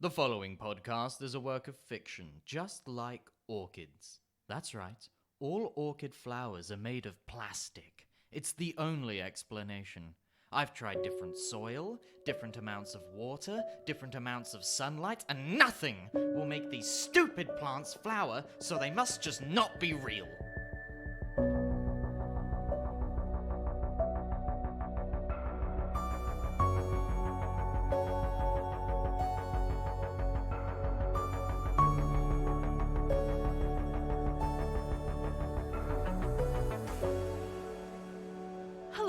The following podcast is a work of fiction, just like orchids. That's right, all orchid flowers are made of plastic. It's the only explanation. I've tried different soil, different amounts of water, different amounts of sunlight, and nothing will make these stupid plants flower, so they must just not be real.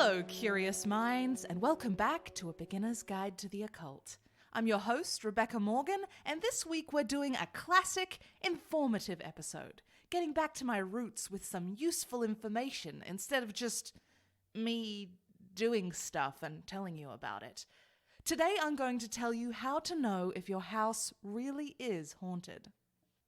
Hello, curious minds, and welcome back to A Beginner's Guide to the Occult. I'm your host, Rebecca Morgan, and this week we're doing a classic, informative episode, getting back to my roots with some useful information instead of just me doing stuff and telling you about it. Today I'm going to tell you how to know if your house really is haunted.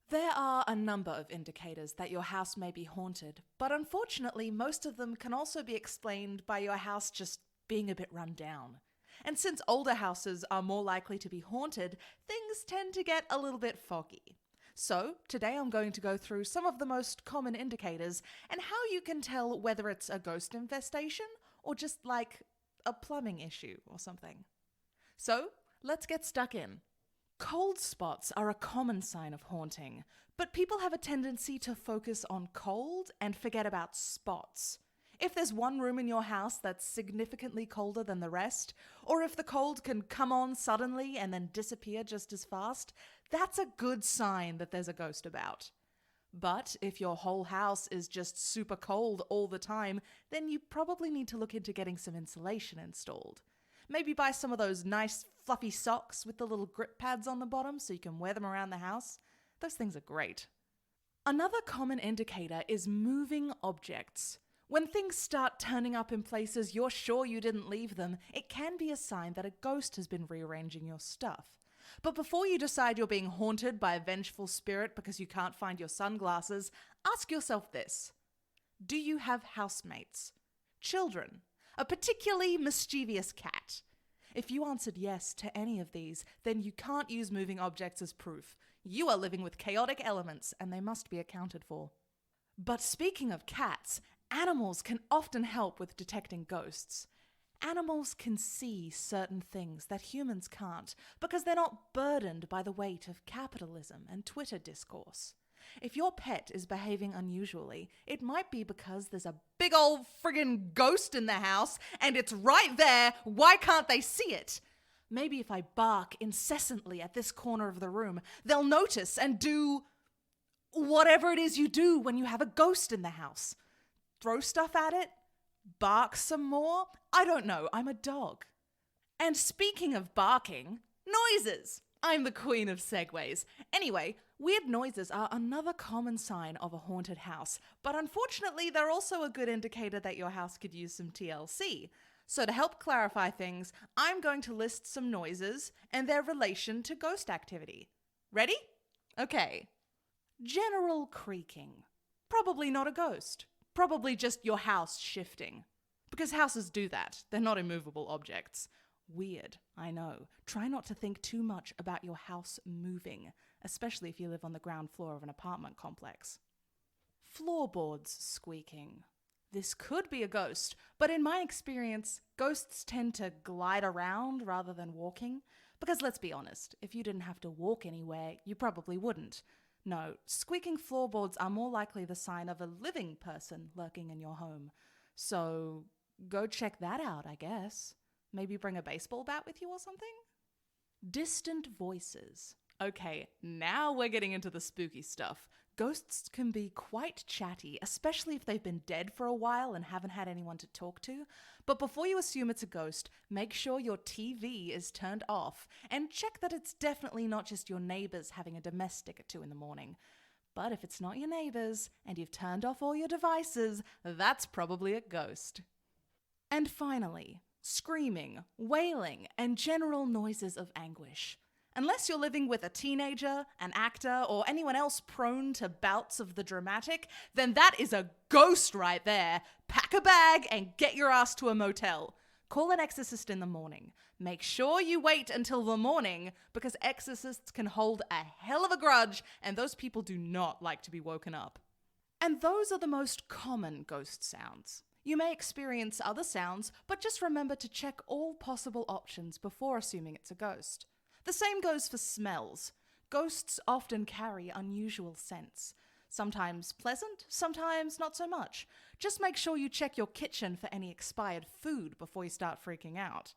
There are a number of indicators that your house may be haunted, but unfortunately most of them can also be explained by your house just being a bit run down. And since older houses are more likely to be haunted, things tend to get a little bit foggy. So today I'm going to go through some of the most common indicators and how you can tell whether it's a ghost infestation or just like a plumbing issue or something. So let's get stuck in. Cold spots are a common sign of haunting, but people have a tendency to focus on cold and forget about spots. If there's one room in your house that's significantly colder than the rest, or if the cold can come on suddenly and then disappear just as fast, that's a good sign that there's a ghost about. But if your whole house is just super cold all the time, then you probably need to look into getting some insulation installed. Maybe buy some of those nice fluffy socks with the little grip pads on the bottom so you can wear them around the house. Those things are great. Another common indicator is moving objects. When things start turning up in places you're sure you didn't leave them, it can be a sign that a ghost has been rearranging your stuff. But before you decide you're being haunted by a vengeful spirit because you can't find your sunglasses, ask yourself this. Do you have housemates? Children? A particularly mischievous cat? If you answered yes to any of these, then you can't use moving objects as proof. You are living with chaotic elements, and they must be accounted for. But speaking of cats, animals can often help with detecting ghosts. Animals can see certain things that humans can't because they're not burdened by the weight of capitalism and Twitter discourse. If your pet is behaving unusually, it might be because there's a big old friggin' ghost in the house and it's right there. Why can't they see it? Maybe if I bark incessantly at this corner of the room, they'll notice and do whatever it is you do when you have a ghost in the house. Throw stuff at it? Bark some more? I don't know. I'm a dog. And speaking of barking, noises. I'm the queen of segues. Anyway, weird noises are another common sign of a haunted house, but unfortunately they're also a good indicator that your house could use some TLC. So to help clarify things, I'm going to list some noises and their relation to ghost activity. Ready? Okay. General creaking. Probably not a ghost. Probably just your house shifting. Because houses do that. They're not immovable objects. Weird, I know. Try not to think too much about your house moving, especially if you live on the ground floor of an apartment complex. Floorboards squeaking. This could be a ghost, but in my experience, ghosts tend to glide around rather than walking. Because let's be honest, if you didn't have to walk anywhere, you probably wouldn't. No, squeaking floorboards are more likely the sign of a living person lurking in your home. So go check that out, I guess. Maybe bring a baseball bat with you or something? Distant voices. Okay, now we're getting into the spooky stuff. Ghosts can be quite chatty, especially if they've been dead for a while and haven't had anyone to talk to. But before you assume it's a ghost, make sure your TV is turned off and check that it's definitely not just your neighbours having a domestic at 2 a.m. But if it's not your neighbours and you've turned off all your devices, that's probably a ghost. And finally, screaming, wailing, and general noises of anguish. Unless you're living with a teenager, an actor, or anyone else prone to bouts of the dramatic, then that is a ghost right there. Pack a bag and get your ass to a motel. Call an exorcist in the morning. Make sure you wait until the morning because exorcists can hold a hell of a grudge and those people do not like to be woken up. And those are the most common ghost sounds. You may experience other sounds, but just remember to check all possible options before assuming it's a ghost. The same goes for smells. Ghosts often carry unusual scents. Sometimes pleasant, sometimes not so much. Just make sure you check your kitchen for any expired food before you start freaking out.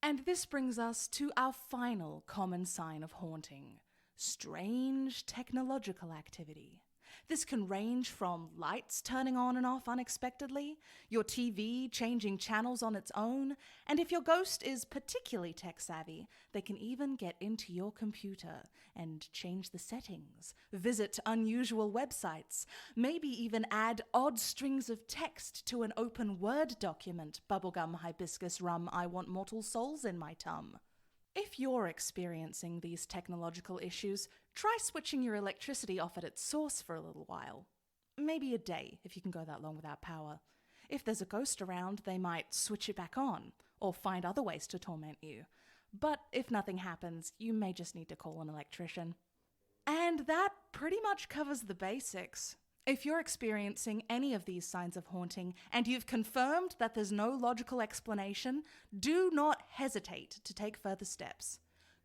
And this brings us to our final common sign of haunting: strange technological activity. This can range from lights turning on and off unexpectedly, your TV changing channels on its own, and if your ghost is particularly tech-savvy, they can even get into your computer and change the settings, visit unusual websites, maybe even add odd strings of text to an open Word document, bubblegum, hibiscus, rum, I want mortal souls in my tum. If you're experiencing these technological issues, try switching your electricity off at its source for a little while. Maybe a day, if you can go that long without power. If there's a ghost around, they might switch it back on, or find other ways to torment you. But if nothing happens, you may just need to call an electrician. And that pretty much covers the basics. If you're experiencing any of these signs of haunting and you've confirmed that there's no logical explanation, do not hesitate to take further steps.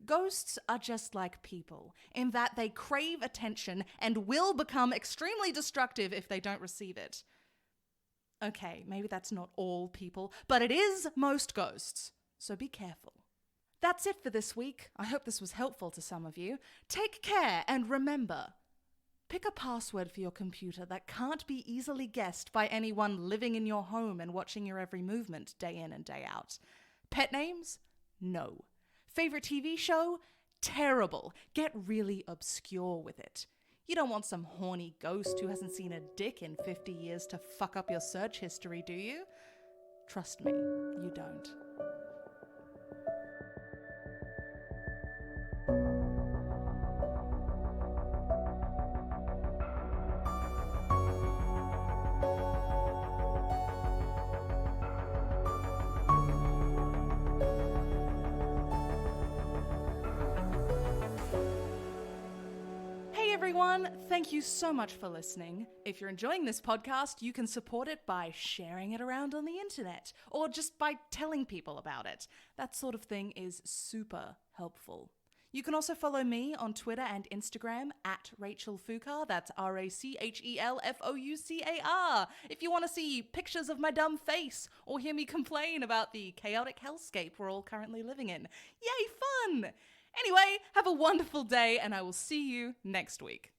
Ghosts are just like people, in that they crave attention and will become extremely destructive if they don't receive it. Okay, maybe that's not all people, but it is most ghosts, so be careful. That's it for this week. I hope this was helpful to some of you. Take care and remember, pick a password for your computer that can't be easily guessed by anyone living in your home and watching your every movement day in and day out. Pet names? No. Favorite TV show? Terrible. Get really obscure with it. You don't want some horny ghost who hasn't seen a dick in 50 years to fuck up your search history, do you? Trust me, you don't. Everyone, thank you so much for listening. If you're enjoying this podcast, you can support it by sharing it around on the internet or just by telling people about it. That sort of thing is super helpful. You can also follow me on Twitter and Instagram at Rachel Foucault. That's RachelFoucar. If you want to see pictures of my dumb face or hear me complain about the chaotic hellscape we're all currently living in. Yay, fun! Anyway, have a wonderful day, and I will see you next week.